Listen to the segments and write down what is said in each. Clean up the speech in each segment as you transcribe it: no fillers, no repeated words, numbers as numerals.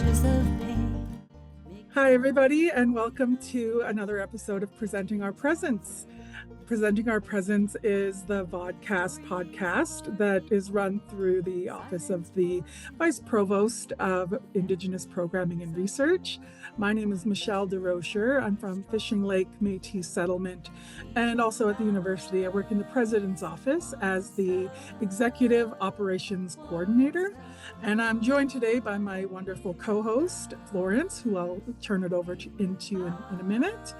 colors of pain. Hi, everybody, and welcome to another episode of Presenting Our Presence. Presenting Our Presence is the vodcast podcast that is run through the Office of the Vice Provost of Indigenous Programming and Research. My name is Michelle DeRocher. I'm from Fishing Lake Métis Settlement and also at the university. I work in the President's Office as the Executive Operations Coordinator. And I'm joined today by my wonderful co-host, Florence, who I'll turn it over into in a minute,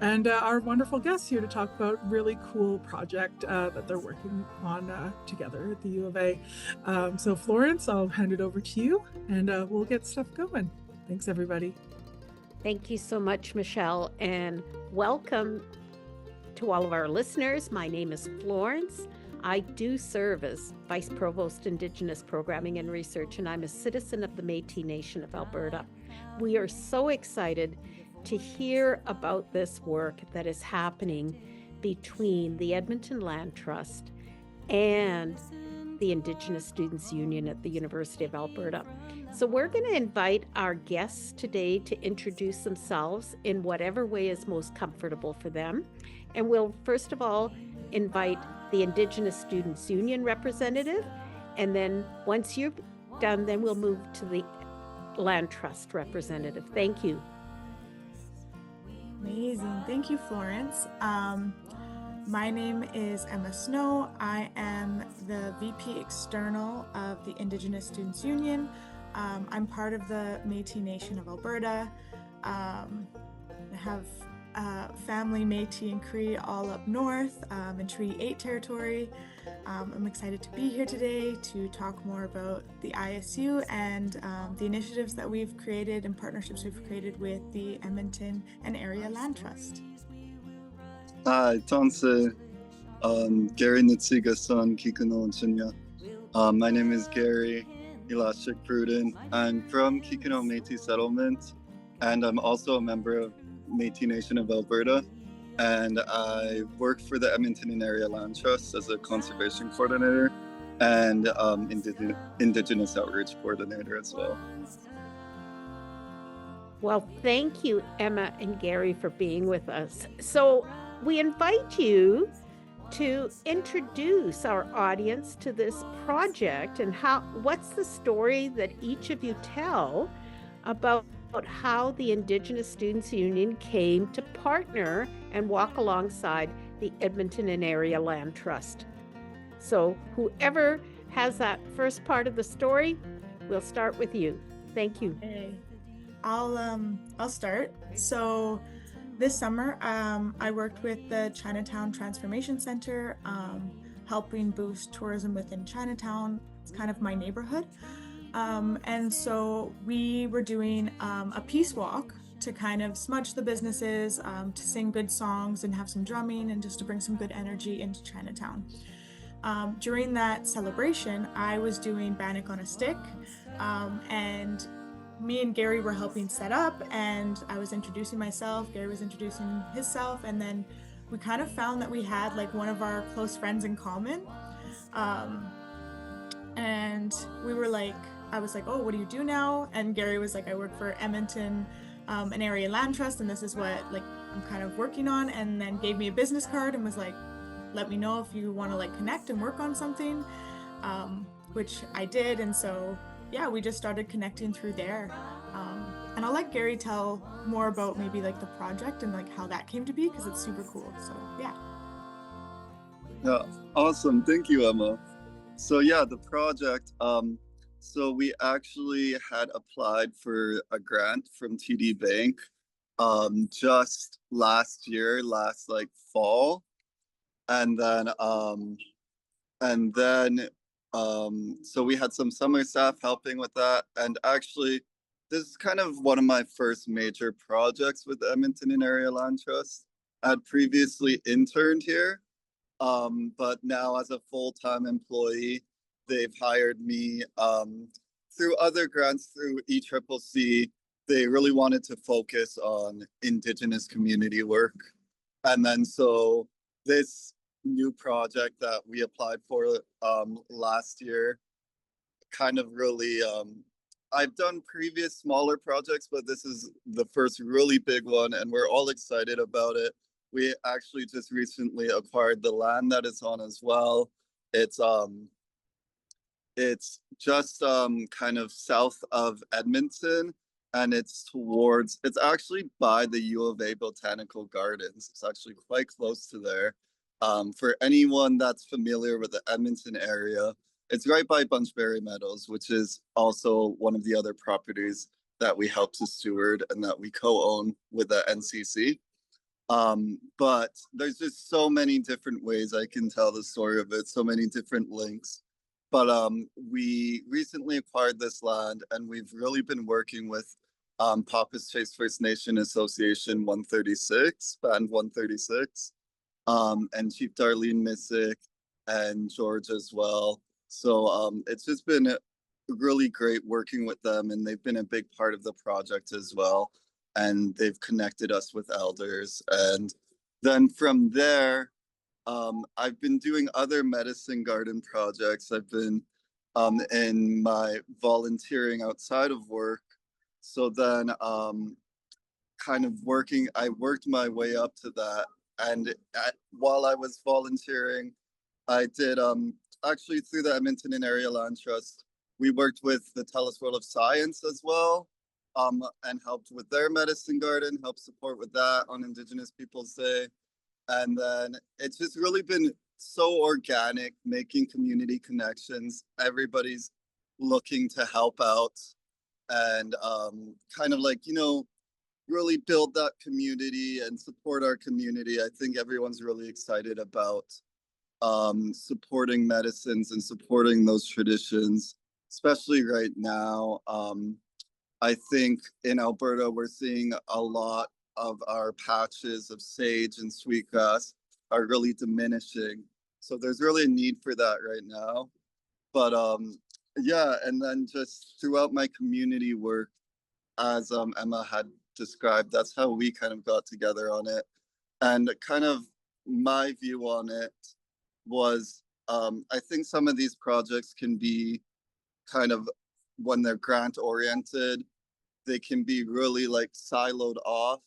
and our wonderful guests here to talk about a really cool project that they're working on together at the U of A. So Florence, I'll hand it over to you, and we'll get stuff going. Thanks, everybody. Thank you so much, Michelle, and welcome to all of our listeners. My name is Florence. I do serve as Vice Provost Indigenous Programming and Research, and I'm a citizen of the Métis Nation of Alberta. We are so excited to hear about this work that is happening between the Edmonton Land Trust and the Indigenous Students Union at the University of Alberta. So we're going to invite our guests today to introduce themselves in whatever way is most comfortable for them. And we'll first of all invite the Indigenous Students Union representative, and then once you're done, then we'll move to the Land Trust representative. Thank you. Amazing. Thank you, Florence. My name is Emma Snow. I am the VP External of the Indigenous Students Union. I'm part of the Métis Nation of Alberta. I have family Métis and Cree all up north in Treaty 8 territory. I'm excited to be here today to talk more about the ISU and the initiatives that we've created and partnerships we've created with the Edmonton and Area Land Trust. Hi, Tonse, Gary Nitsiga son Kikuno and Shinya. My name is Gary Elaschuk Pruden. I'm from Kikuno Métis Settlement, and I'm also a member of Métis Nation of Alberta, and I work for the Edmonton and Area Land Trust as a conservation coordinator and Indigenous outreach coordinator as well. Well, thank you, Emma and Gary, for being with us. So we invite you to introduce our audience to this project and what's the story that each of you tell about how the Indigenous Students Union came to partner and walk alongside the Edmonton and Area Land Trust. So whoever has that first part of the story, we'll start with you. Thank you. Okay. I'll start. So this summer, I worked with the Chinatown Transformation Center, helping boost tourism within Chinatown. It's kind of my neighborhood. And so we were doing a peace walk to kind of smudge the businesses, to sing good songs and have some drumming and just to bring some good energy into Chinatown. During that celebration, I was doing Bannock on a Stick, and me and Gary were helping set up, and I was introducing myself, Gary was introducing himself, and then we kind of found that we had like one of our close friends in common. And we were like, I was like, oh, what do you do now? And Gary was like, I work for Edmonton and Area Land Trust, and this is what like I'm kind of working on, and then gave me a business card and was like, let me know if you want to like connect and work on something, which I did. And so yeah, we just started connecting through there. And I'll let Gary tell more about maybe like the project and like how that came to be, because it's super cool. So yeah. Yeah, awesome. Thank you, Emma. So yeah, the project, so we actually had applied for a grant from TD Bank just last like fall. And then so we had some summer staff helping with that. And actually, this is kind of one of my first major projects with the Edmonton and Area Land Trust. I had previously interned here, but now as a full-time employee, they've hired me through other grants through ECCC. They really wanted to focus on Indigenous community work. And then so this new project that we applied for last year kind of really I've done previous smaller projects, but this is the first really big one, and we're all excited about it. We actually just recently acquired the land that it's on as well. It's it's just kind of south of Edmonton, and it's actually by the U of A Botanical Gardens. It's actually quite close to there. For anyone that's familiar with the Edmonton area, it's right by Bunchberry Meadows, which is also one of the other properties that we help to steward and that we co-own with the NCC. But there's just so many different ways I can tell the story of it, so many different links. But we recently acquired this land, and we've really been working with POP56 First Nation Association 136, Band 136, and Chief Darlene Missick and George as well. So it's just been really great working with them, and they've been a big part of the project as well. And they've connected us with elders. And then from there, I've been doing other medicine garden projects. I've been in my volunteering outside of work. So then kind of I worked my way up to that. And while I was volunteering, I did actually through the Edmonton and Area Land Trust, we worked with the Tell Us World of Science as well, and helped with their medicine garden, helped support with that on Indigenous Peoples Day. And then it's just really been so organic, making community connections. Everybody's looking to help out and kind of like, really build that community and support our community. I think everyone's really excited about supporting medicines and supporting those traditions, especially right now. I think in Alberta, we're seeing a lot of our patches of sage and sweetgrass are really diminishing. So there's really a need for that right now. But yeah, and then just throughout my community work, as Emma had described, that's how we kind of got together on it. And kind of my view on it was I think some of these projects can be kind of, when they're grant oriented, they can be really like siloed off,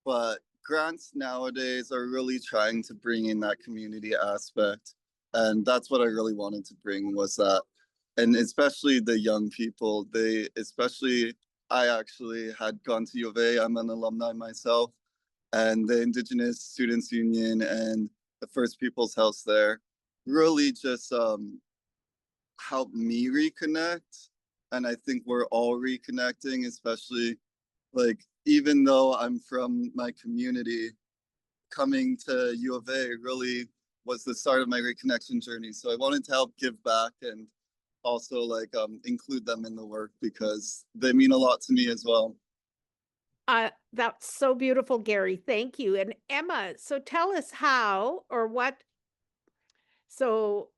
but grants nowadays are really trying to bring in that community aspect. And that's what I really wanted to bring, was that, and especially the young people, I actually had gone to U of A, I'm an alumni myself, and the Indigenous Students Union and the First People's House there really just helped me reconnect. And I think we're all reconnecting, especially like, even though I'm from my community, coming to U of A really was the start of my reconnection journey. So I wanted to help give back and also like include them in the work because they mean a lot to me as well. That's so beautiful, Gary. Thank you. And Emma, so tell us how or what. So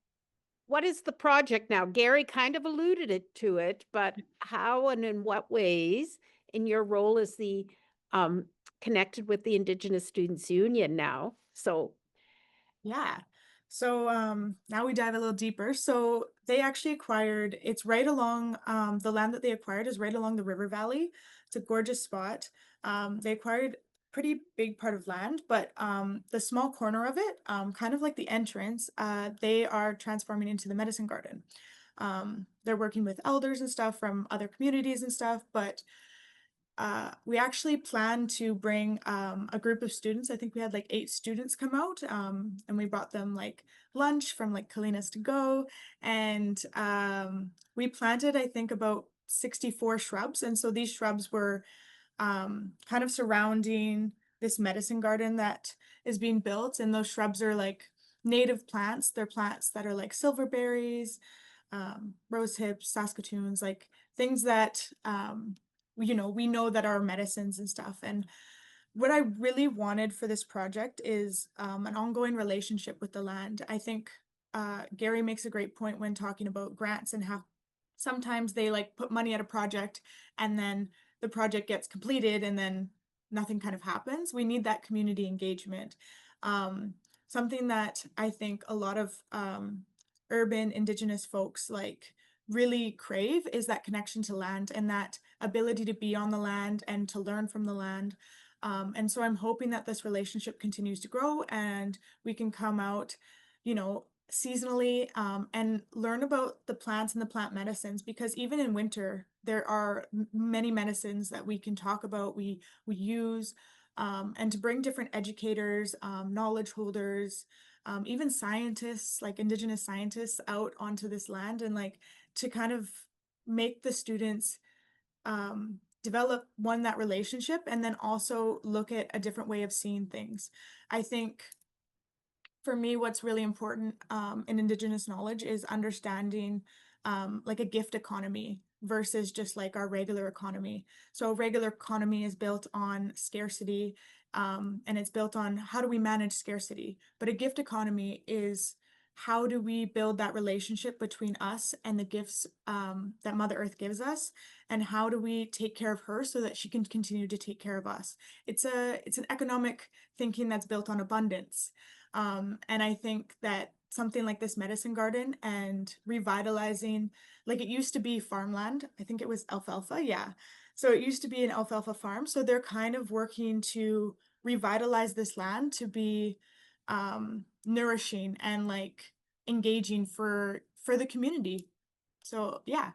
what is the project now? Gary kind of alluded to it, but how and in what ways in your role as the connected with the Indigenous Students Union now? So Yeah. So now we dive a little deeper. So they actually acquired, it's right along, the land that they acquired is right along the river valley. It's a gorgeous spot. They acquired pretty big part of land, but the small corner of it, kind of like the entrance, they are transforming into the medicine garden. They're working with elders and stuff from other communities and stuff, but we actually plan to bring a group of students. I think we had like 8 students come out, and we brought them like lunch from like Kalinas to Go, and we planted, I think, about 64 shrubs. And so these shrubs were kind of surrounding this medicine garden that is being built. And those shrubs are like native plants. They're plants that are like silverberries, rose hips, saskatoons, like things that we know that are medicines and stuff. And what I really wanted for this project is an ongoing relationship with the land. I think Gary makes a great point when talking about grants and how sometimes they like put money at a project and then the project gets completed and then nothing kind of happens. We need that community engagement. Something that I think a lot of urban Indigenous folks like really crave is that connection to land and that ability to be on the land and to learn from the land. And so I'm hoping that this relationship continues to grow and we can come out, seasonally, and learn about the plants and the plant medicines, because even in winter, there are many medicines that we can talk about, we use, and to bring different educators, knowledge holders, even scientists, like Indigenous scientists, out onto this land, and like to kind of make the students develop that relationship, and then also look at a different way of seeing things. I think for me, what's really important in Indigenous knowledge is understanding like a gift economy versus just like our regular economy. So, a regular economy is built on scarcity, and it's built on how do we manage scarcity. But a gift economy is how do we build that relationship between us and the gifts that Mother Earth gives us, and how do we take care of her so that she can continue to take care of us. It's an economic thinking that's built on abundance. And I think that something like this medicine garden and revitalizing, like it used to be farmland, I think it was alfalfa, yeah. So it used to be an alfalfa farm. So they're kind of working to revitalize this land to be nourishing and like engaging for the community. So yeah.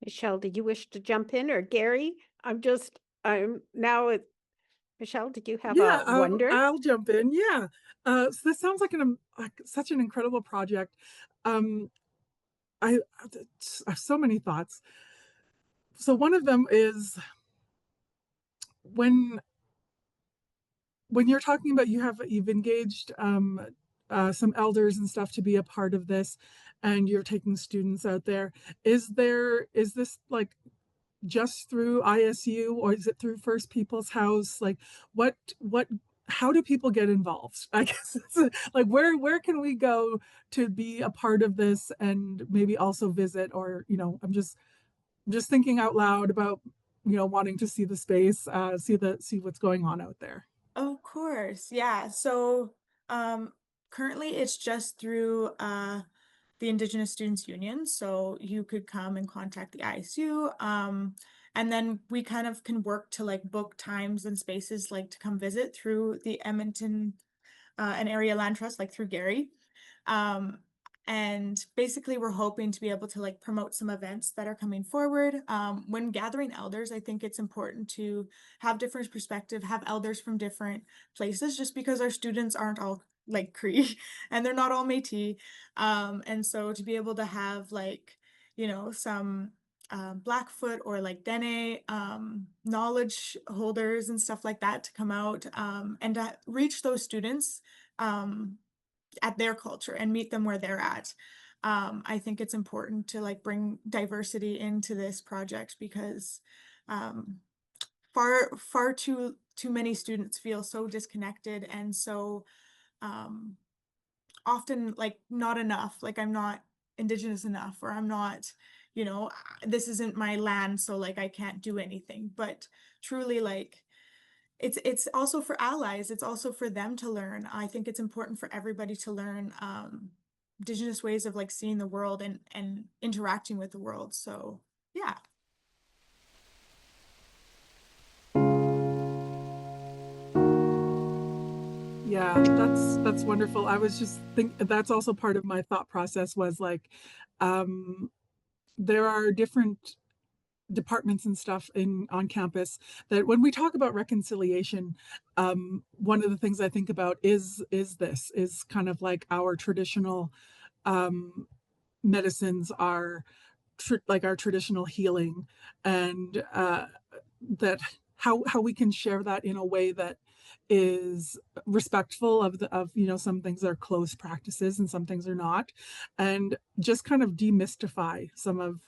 Michelle, did you wish to jump in, or Gary? I'm now at Michelle, did you have Yeah, a wonder? I'll jump in. Yeah. So this sounds like such an incredible project. Um, I have so many thoughts. So one of them is when you're talking about you've engaged some elders and stuff to be a part of this, and you're taking students out there. Is this like just through ISU, or is it through First People's House? Like what how do people get involved? I guess like where can we go to be a part of this and maybe also visit, or I'm just thinking out loud about wanting to see the space, see what's going on out there. Of course. Yeah. So currently it's just through the Indigenous Students Union. So you could come and contact the ISU. And then we kind of can work to like book times and spaces like to come visit through the Edmonton and Area Land Trust, like through Gary. Um, and basically, we're hoping to be able to like promote some events that are coming forward. When gathering elders, I think it's important to have different perspective, have elders from different places, just because our students aren't all like Cree and they're not all Métis. And so to be able to have like, some Blackfoot or like Dene knowledge holders and stuff like that to come out and to reach those students at their culture and meet them where they're at. I think it's important to like bring diversity into this project because um, far too many students feel so disconnected and so um, often like not enough. Like I'm not Indigenous enough, or I'm not, this isn't my land, so like I can't do anything. But truly, like it's also for allies. It's also for them to learn. I think it's important for everybody to learn Indigenous ways of like seeing the world and interacting with the world. So yeah. Yeah, that's wonderful. I was just think that's also part of my thought process was like, um, there are different departments and stuff on campus that when we talk about reconciliation, one of the things I think about is kind of like our traditional um, medicines are like our traditional healing, and that how we can share that in a way that is respectful of some things are close practices and some things are not, and just kind of demystify some of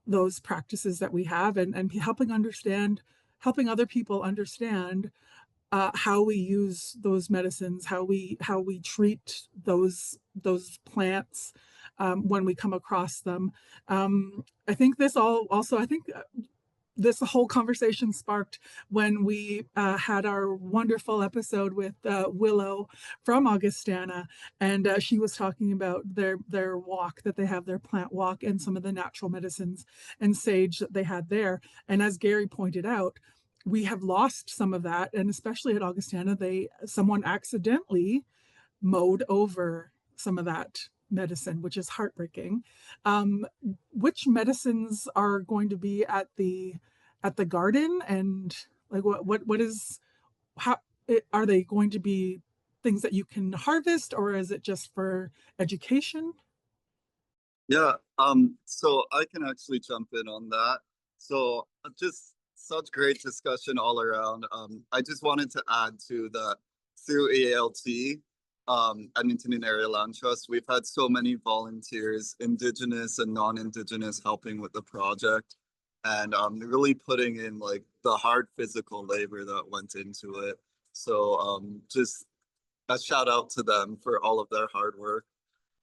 those practices that we have, and helping other people understand how we use those medicines, how we treat those plants when we come across them. I think this all also I think this whole conversation sparked when we had our wonderful episode with Willow from Augustana, and she was talking about their walk that they have, their plant walk, and some of the natural medicines and sage that they had there. And as Gary pointed out, we have lost some of that, and especially at Augustana, someone accidentally mowed over some of that medicine, which is heartbreaking. Which medicines are going to be at the garden, and like what is how are they going to be things that you can harvest, or is it just for education? Yeah, so I can actually jump in on that. So just such great discussion all around. I just wanted to add to that through EALT, Edmonton and Area Land Trust, we've had so many volunteers, Indigenous and non-Indigenous, helping with the project, and really putting in like the hard physical labor that went into it. So just a shout out to them for all of their hard work.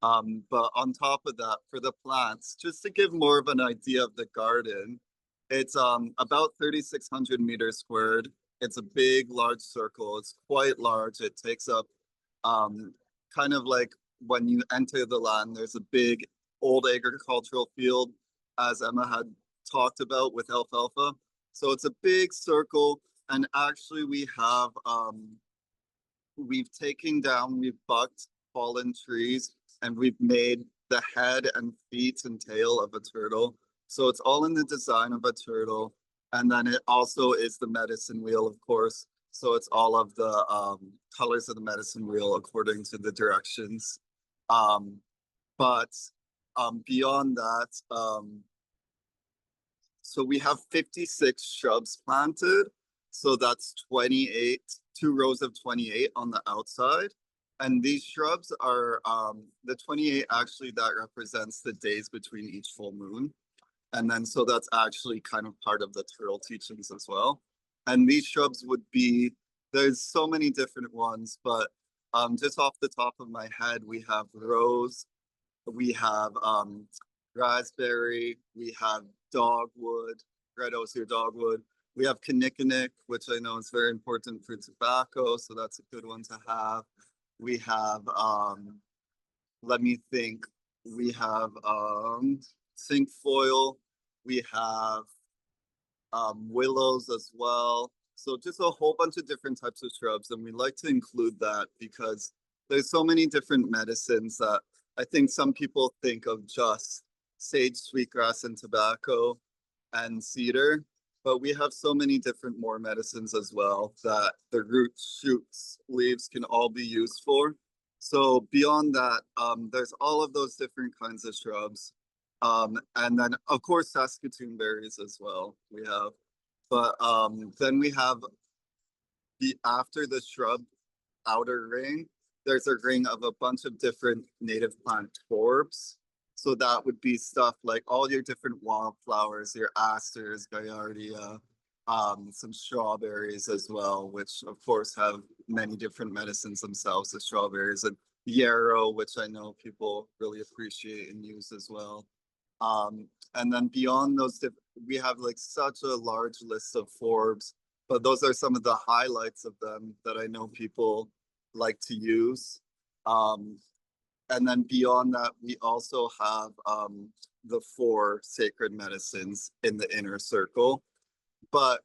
But on top of that, for the plants, just to give more of an idea of the garden, it's about 3,600 meters squared. It's a big, large circle. It's quite large. It takes up kind of like when you enter the land, there's a big old agricultural field, as Emma had talked about with alfalfa. So it's a big circle, and actually we've taken down, we've bucked fallen trees, and we've made the head and feet and tail of a turtle. So it's all in the design of a turtle. And then it also is the medicine wheel, of course. So it's all of the colors of the medicine wheel according to the directions. But beyond that, so we have 56 shrubs planted. So that's 28, 2 rows of 28 on the outside. And these shrubs are the 28, actually that represents the days between each full moon. And then so that's actually kind of part of the turtle teachings as well. And these shrubs would be, there's so many different ones, but just off the top of my head, we have rose, we have raspberry, we have dogwood, red osier dogwood. We have kinnikinnick, which I know is very important for tobacco, so that's a good one to have. We have, let me think, we have cinquefoil, we have willows as well. So just a whole bunch of different types of shrubs, and we like to include that because there's so many different medicines that I think some people think of just sage, sweetgrass, and tobacco and cedar, but we have so many different more medicines as well that the roots, shoots, leaves can all be used for. So beyond that, there's all of those different kinds of shrubs. And then of course, Saskatoon berries as well we have. But then we have after the shrub outer ring, there's a ring of a bunch of different native plant forbs. So that would be stuff like all your different wildflowers, your asters, Gaillardia, some strawberries as well, which of course have many different medicines themselves, the strawberries, and yarrow, which I know people really appreciate and use as well. And then beyond those, we have like such a large list of forbs, but those are some of the highlights of them that I know people like to use. And then beyond that, we also have the 4 sacred medicines in the inner circle. But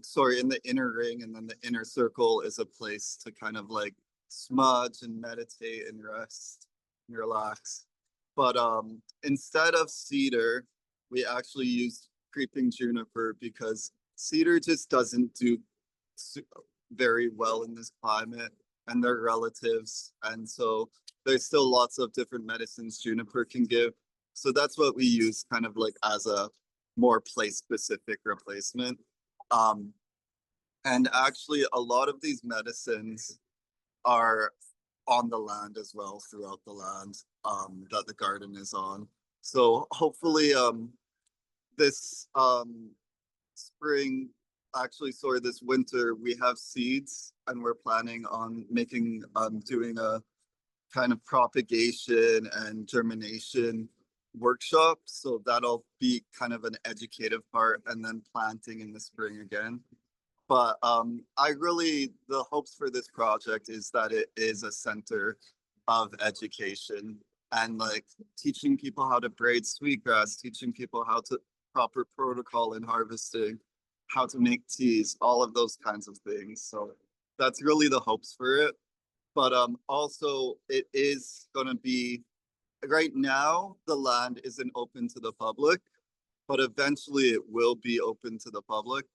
sorry, in the inner ring, and then the inner circle is a place to kind of like smudge and meditate and rest and relax. But instead of cedar, we actually use creeping juniper because cedar just doesn't do very well in this climate, and they're relatives. And so there's still lots of different medicines juniper can give. So that's what we use kind of like as a more place specific replacement. And actually a lot of these medicines are on the land as well, throughout the land that the garden is on. So hopefully this spring, actually sorry, this winter, we have seeds, and we're planning on making doing a kind of propagation and germination workshop. So that'll be kind of an educative part, and then planting in the spring again. But the hopes for this project is that it is a center of education and like teaching people how to braid sweetgrass, teaching people how to proper protocol in harvesting, how to make teas, all of those kinds of things. So that's really the hopes for it. But also it is going to be, right now the land isn't open to the public, but eventually it will be open to the public.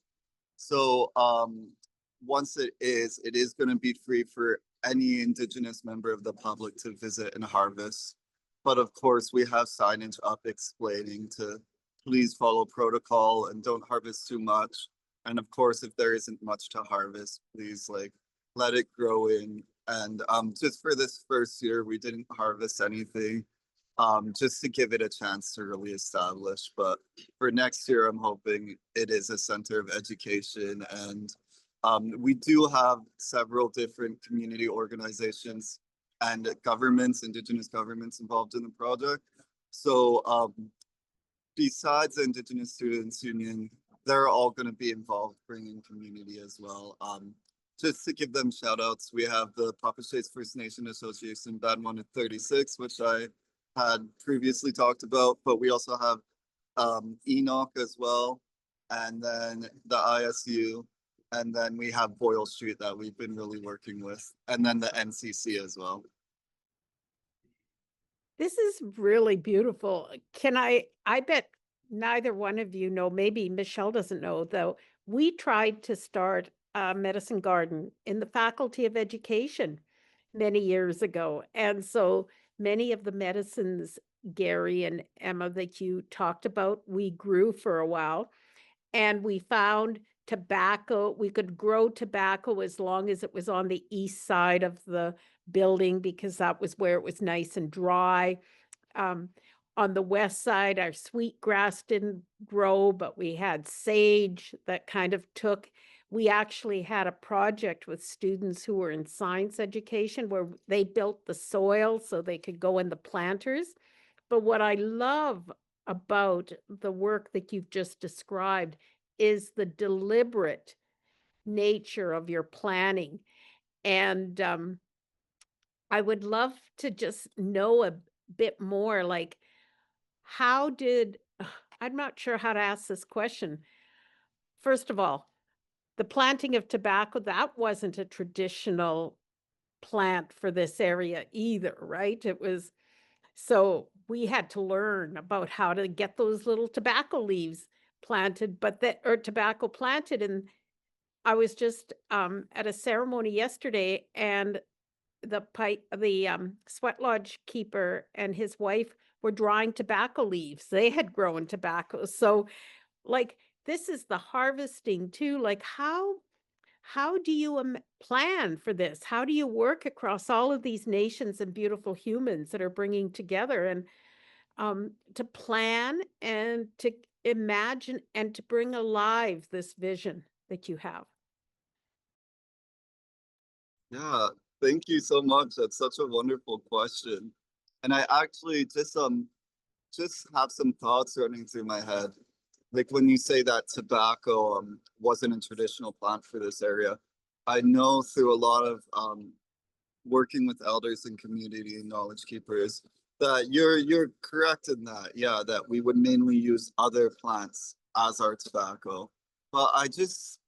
So once it is going to be free for any Indigenous member of the public to visit and harvest. But of course, we have signage up explaining to please follow protocol and don't harvest too much. And of course, if there isn't much to harvest, please like let it grow in. And just for this first year, we didn't harvest anything, just to give it a chance to really establish. But for next year, I'm hoping it is a center of education. And we do have several different community organizations and governments, Indigenous governments involved in the project. So besides the Indigenous Students Union, they're all going to be involved bringing community as well. Just to give them shout outs, we have the POP56 First Nation Association Band 1 at 36, which I had previously talked about, but we also have Enoch as well, and then the ISU, and then we have Boyle Street that we've been really working with, and then the NCC as well. This is really beautiful. I bet neither one of you know, maybe Michelle doesn't know, though, we tried to start a medicine garden in the Faculty of Education many years ago. And so many of the medicines, Gary and Emma, that you talked about, we grew for a while. And we found tobacco. We could grow tobacco as long as it was on the east side of the building, because that was where it was nice and dry. On the west side, our sweetgrass didn't grow, but we had sage that kind of took. We actually had a project with students who were in science education where they built the soil so they could go in the planters. But what I love about the work that you've just described is the deliberate nature of your planning. And I would love to just know a bit more, like, how did, I'm not sure how to ask this question. First of all, the planting of tobacco, that wasn't a traditional plant for this area either, right? It was, so we had to learn about how to get those little tobacco leaves planted, or tobacco planted. And I was just at a ceremony yesterday, and the sweat lodge keeper and his wife were drying tobacco leaves. They had grown tobacco. So like, this is the harvesting too. Like, how do you plan for this? How do you work across all of these nations and beautiful humans that are bringing together, and to plan and to imagine and to bring alive this vision that you have? Yeah, thank you so much. That's such a wonderful question. And I actually just have some thoughts running through my head. Like when you say that tobacco wasn't a traditional plant for this area, I know through a lot of working with elders and community knowledge keepers that you're correct in that. Yeah, that we would mainly use other plants as our tobacco. But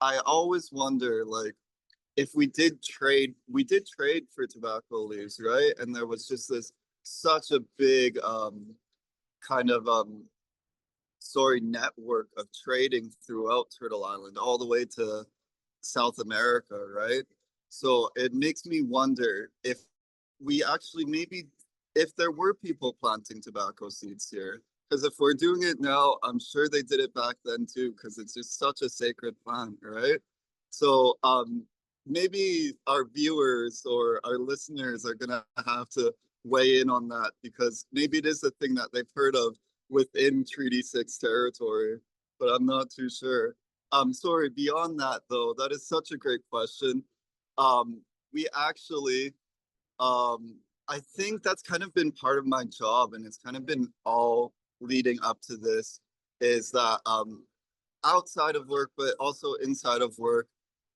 I always wonder, like, if we did trade for tobacco leaves, right? And there was just this such a big kind of network of trading throughout Turtle Island all the way to South America, right? So it makes me wonder if we actually maybe, if there were people planting tobacco seeds here, because if we're doing it now, I'm sure they did it back then too, because it's just such a sacred plant, right? So maybe our viewers or our listeners are gonna have to weigh in on that, because maybe it is a thing that they've heard of within Treaty 6 territory, but I'm not too sure. Sorry, beyond that though, that is such a great question. We actually, I think that's kind of been part of my job, and it's kind of been all leading up to this, is that outside of work, but also inside of work,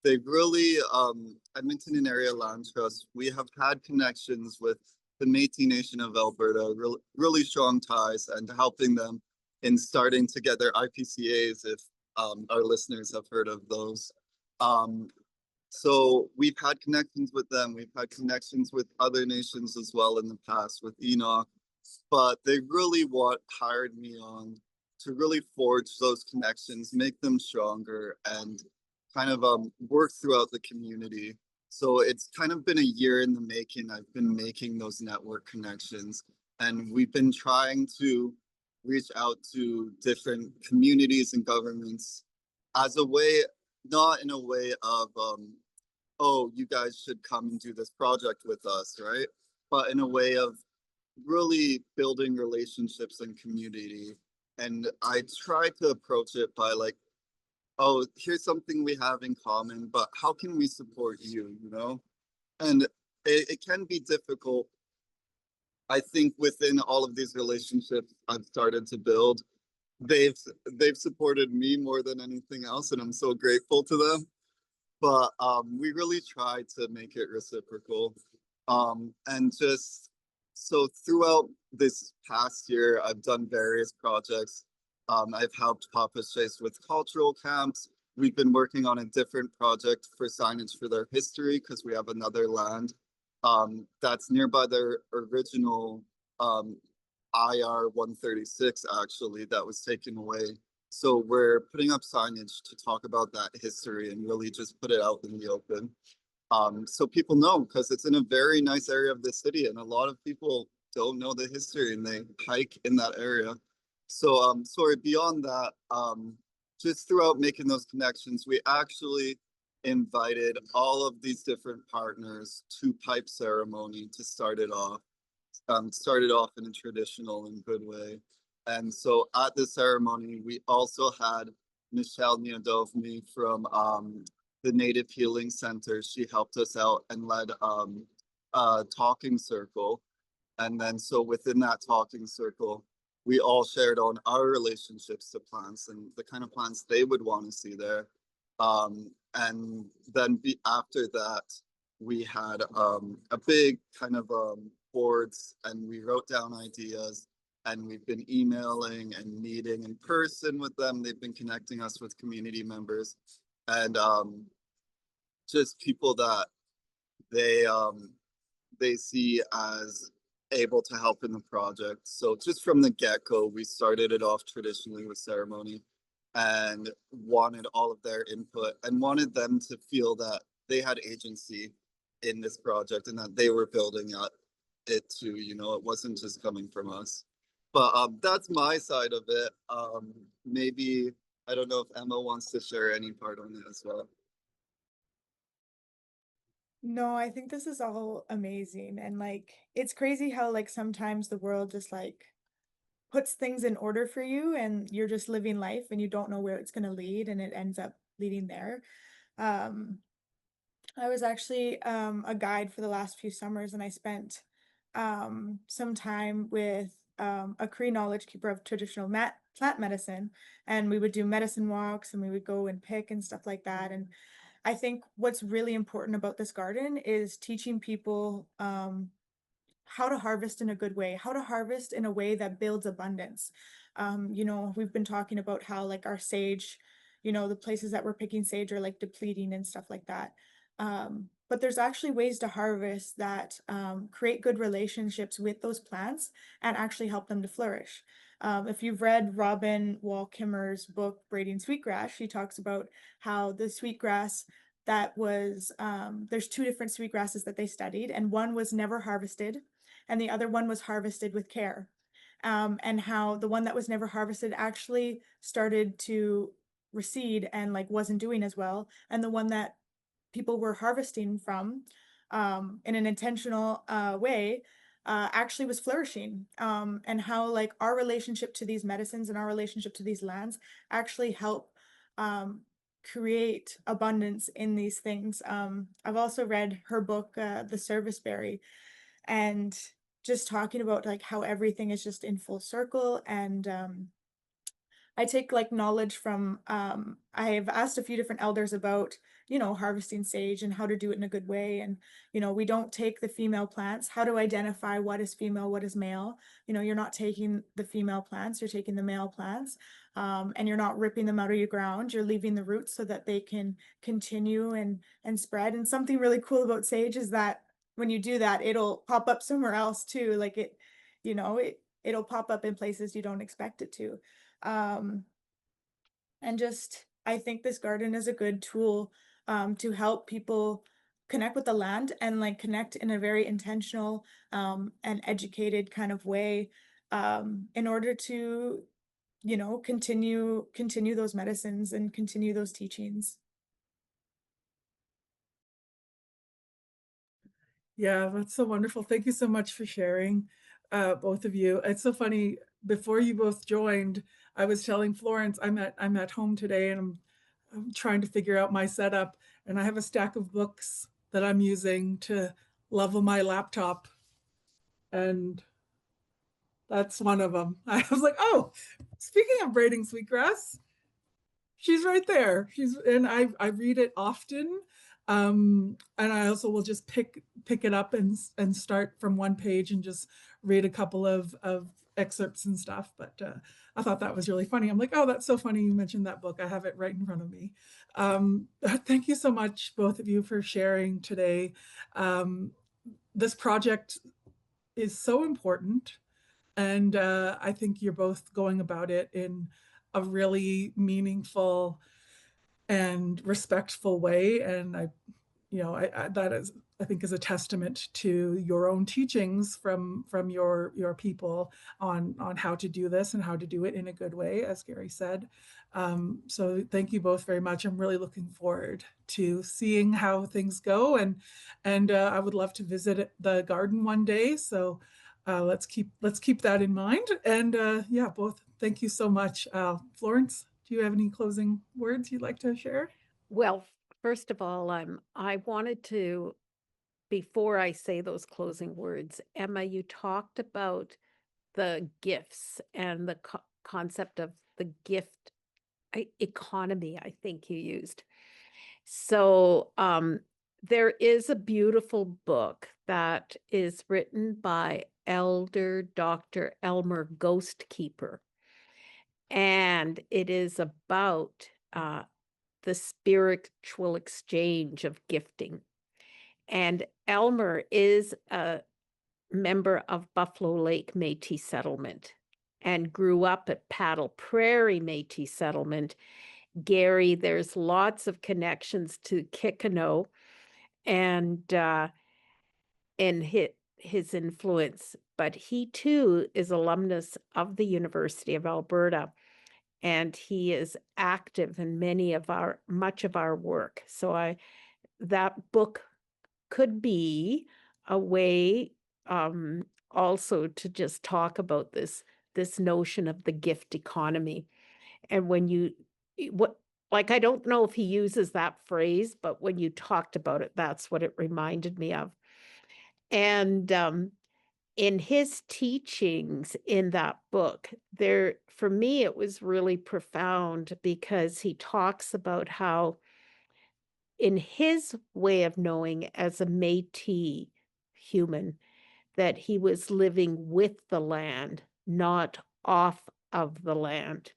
they really, Edmonton and Area Land Trust, we have had connections with the Métis Nation of Alberta, really strong ties, and helping them in starting to get their IPCAs, if our listeners have heard of those. Um, so we've had connections with them. We've had connections with other nations as well in the past with Enoch, but they really hired me on to really forge those connections, make them stronger, and kind of work throughout the community. So it's kind of been a year in the making. I've been making those network connections, and we've been trying to reach out to different communities and governments as a way, not in a way of oh, you guys should come and do this project with us, right? But in a way of really building relationships and community. And I try to approach it by like, oh, here's something we have in common, but how can we support you, you know? And it can be difficult. I think within all of these relationships I've started to build, they've they've supported me more than anything else, and I'm so grateful to them. But we really try to make it reciprocal. And just so throughout this past year, I've done various projects. I've helped POP56 with cultural camps. We've been working on a different project for signage for their history because we have another land that's nearby their original IR 136 actually that was taken away. So we're putting up signage to talk about that history and really just put it out in the open. So people know because it's in a very nice area of the city and a lot of people don't know the history and they hike in that area. So sorry, beyond that, just throughout making those connections, we actually invited all of these different partners to pipe ceremony to start it off. Started off in a traditional and good way. And so at the ceremony, we also had Michelle Niadovny from the Native Healing Center. She helped us out and led a talking circle. And then so within that talking circle, we all shared on our relationships to plants and the kind of plants they would want to see there. And then after that, we had a big kind of boards and we wrote down ideas and we've been emailing and meeting in person with them. They've been connecting us with community members and just people that they see as able to help in the project. So just from the get-go, we started it off traditionally with ceremony and wanted all of their input and wanted them to feel that they had agency in this project and that they were building it too, you know, it wasn't just coming from us. But that's my side of it. Maybe, I don't know if Emma wants to share any part on it as well. No, I think this is all amazing. And like, it's crazy how like sometimes the world just like puts things in order for you and you're just living life and you don't know where it's going to lead and it ends up leading there. Um, I was actually a guide for the last few summers and I spent some time with a Cree knowledge keeper of traditional plant medicine. And we would do medicine walks and we would go and pick and stuff like that. And I think what's really important about this garden is teaching people how to harvest in a good way, how to harvest in a way that builds abundance. You know, we've been talking about how like our sage, you know, the places that we're picking sage are like depleting and stuff like that. But there's actually ways to harvest that create good relationships with those plants and actually help them to flourish. If you've read Robin Wall Kimmer's book, Braiding Sweetgrass, she talks about how the sweetgrass that was, there's two different sweetgrasses that they studied, and one was never harvested, and the other one was harvested with care. And how the one that was never harvested actually started to recede and like wasn't doing as well, and the one that people were harvesting from in an intentional way actually was flourishing, and how like our relationship to these medicines and our relationship to these lands actually help um, create abundance in these things. I've also read her book, The Service Berry, and just talking about like how everything is just in full circle. And I take like knowledge from I've asked a few different elders about, harvesting sage and how to do it in a good way. And, we don't take the female plants, how to identify what is female, what is male. You're not taking the female plants, you're taking the male plants. And you're not ripping them out of your ground. You're leaving the roots so that they can continue and spread. And something really cool about sage is that when you do that, it'll pop up somewhere else too. Like it'll pop up in places you don't expect it to. Um, and just, I think this garden is a good tool to help people connect with the land and like connect in a very intentional and educated kind of way in order to, continue those medicines and continue those teachings. Yeah, that's so wonderful. Thank you so much for sharing, both of you. It's so funny. Before you both joined, I was telling Florence I'm at home today, and I'm trying to figure out my setup, and I have a stack of books that I'm using to level my laptop, and that's one of them. I was like, oh, speaking of braiding sweetgrass, she's right there. I read it often. And I also will just pick it up and start from one page and just read a couple of excerpts and stuff. But I thought that was really funny. I'm like, oh, that's so funny you mentioned that book. I have it right in front of me. Thank you so much, both of you, for sharing today. This project is so important. And I think you're both going about it in a really meaningful and respectful way. And that is, I think, is a testament to your own teachings from your people on how to do this and how to do it in a good way, as Gary said. So thank you both very much. I'm really looking forward to seeing how things go, and I would love to visit the garden one day. So let's keep that in mind. And yeah, both thank you so much. Florence, do you have any closing words you'd like to share? Well, first of all, I wanted to, before I say those closing words, Emma, you talked about the gifts and the concept of the gift economy, I think you used. So there is a beautiful book that is written by Elder Dr. Elmer Ghostkeeper. And it is about the spiritual exchange of gifting. And Elmer is a member of Buffalo Lake Métis Settlement and grew up at Paddle Prairie Métis Settlement. Gary, there's lots of connections to Kikino and in his influence, but he too is alumnus of the University of Alberta, and he is active in much of our work. So that book could be a way also to just talk about this notion of the gift economy. And I don't know if he uses that phrase, but when you talked about it, that's what it reminded me of. And in his teachings in that book, for me, it was really profound because he talks about how, in his way of knowing as a Métis human, that he was living with the land, not off of the land.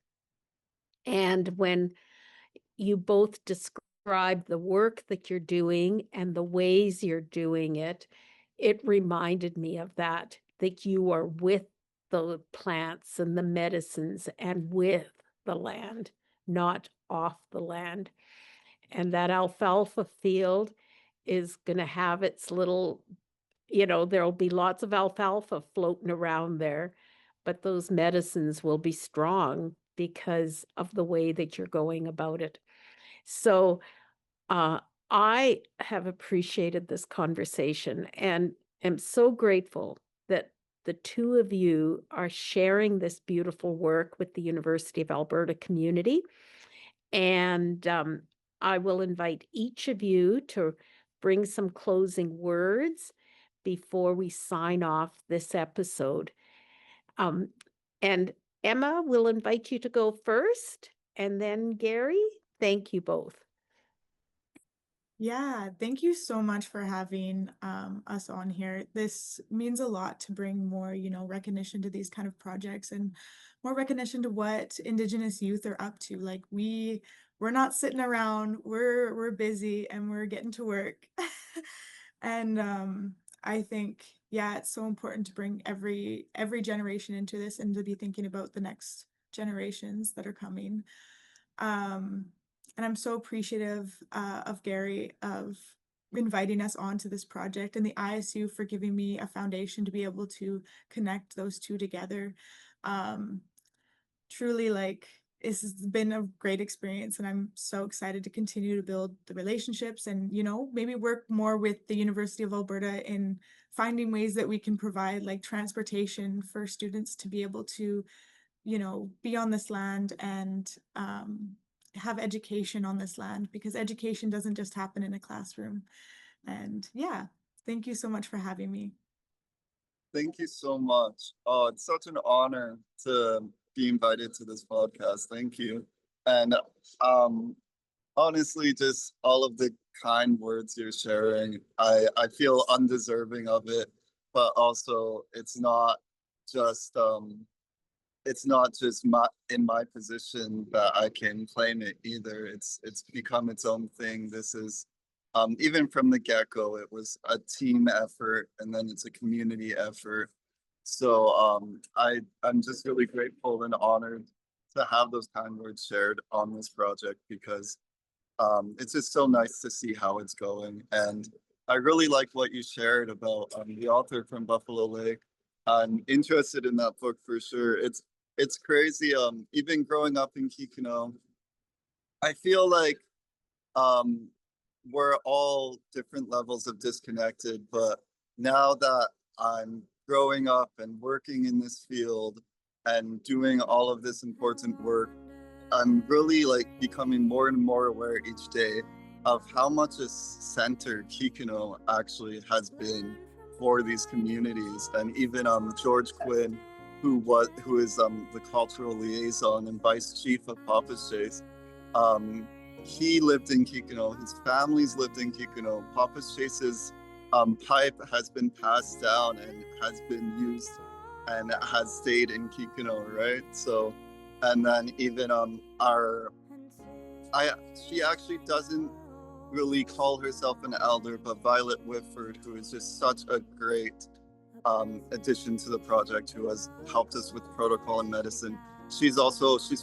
And when you both describe the work that you're doing and the ways you're doing it, it reminded me of that you are with the plants and the medicines and with the land, not off the land. And that alfalfa field is going to have its little, there'll be lots of alfalfa floating around there, but those medicines will be strong because of the way that you're going about it. So I have appreciated this conversation and am so grateful that the two of you are sharing this beautiful work with the University of Alberta community. And I will invite each of you to bring some closing words. before we sign off this episode. And Emma, we'll invite you to go first, and then Gary. Thank you both. Yeah, thank you so much for having us on here. This means a lot to bring more, recognition to these kind of projects and more recognition to what Indigenous youth are up to. Like we're not sitting around, we're busy and we're getting to work. And I think, yeah, it's so important to bring every generation into this and to be thinking about the next generations that are coming. And I'm so appreciative of Gary of inviting us onto this project and the ISU for giving me a foundation to be able to connect those two together. Truly, like, this has been a great experience, and I'm so excited to continue to build the relationships and, maybe work more with the University of Alberta in finding ways that we can provide like transportation for students to be able to, be on this land and have education on this land, because education doesn't just happen in a classroom. And yeah, thank you so much for having me. Thank you so much. Oh, it's such an honor to be invited to this podcast. Thank you. And honestly, just all of the kind words you're sharing, I feel undeserving of it, but also it's not just in my position that I can claim it either. It's become its own thing. This is even from the get-go, it was a team effort, and then it's a community effort. So I'm just really grateful and honored to have those kind words shared on this project, because it's just so nice to see how it's going. And I really like what you shared about the author from Buffalo Lake. I'm interested in that book for sure. It's crazy. Even growing up in Kikino, I feel like we're all different levels of disconnected. But now that I'm growing up and working in this field and doing all of this important work, I'm really like becoming more and more aware each day of how much a center Kikino actually has been for these communities. And even George Quinn, who is the cultural liaison and vice chief of POP56, he lived in Kikino. His family's lived in Kikino. POP56's pipe has been passed down and has been used and has stayed in Kikino, right? So, and then even she actually doesn't really call herself an elder, but Violet Whitford, who is just such a great addition to the project, who has helped us with protocol and medicine. She's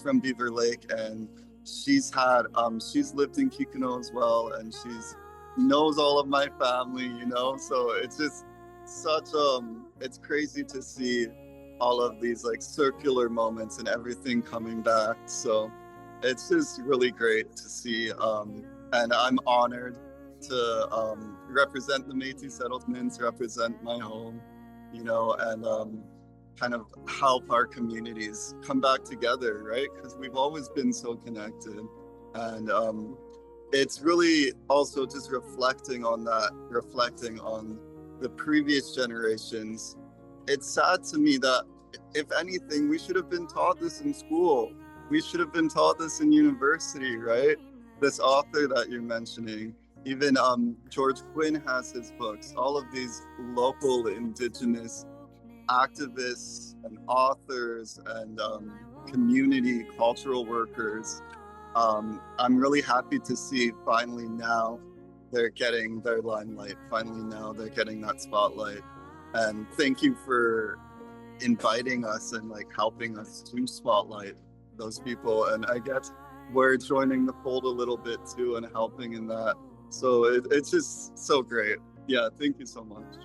from Beaver Lake, and she's lived in Kikino as well, and she's knows all of my family, so it's just such it's crazy to see all of these like circular moments and everything coming back. So it's just really great to see, and I'm honored to represent the Métis settlements, represent my home, and kind of help our communities come back together, right? Because we've always been so connected. And it's really also just reflecting on the previous generations. It's sad to me that, if anything, we should have been taught this in school. We should have been taught this in university, right? This author that you're mentioning, even George Quinn has his books. All of these local Indigenous activists and authors and community cultural workers. I'm really happy to see finally now they're getting their limelight. Finally now they're getting that spotlight. And thank you for inviting us and like helping us to spotlight those people. And I guess we're joining the fold a little bit too and helping in that. So it's just so great. Yeah, thank you so much.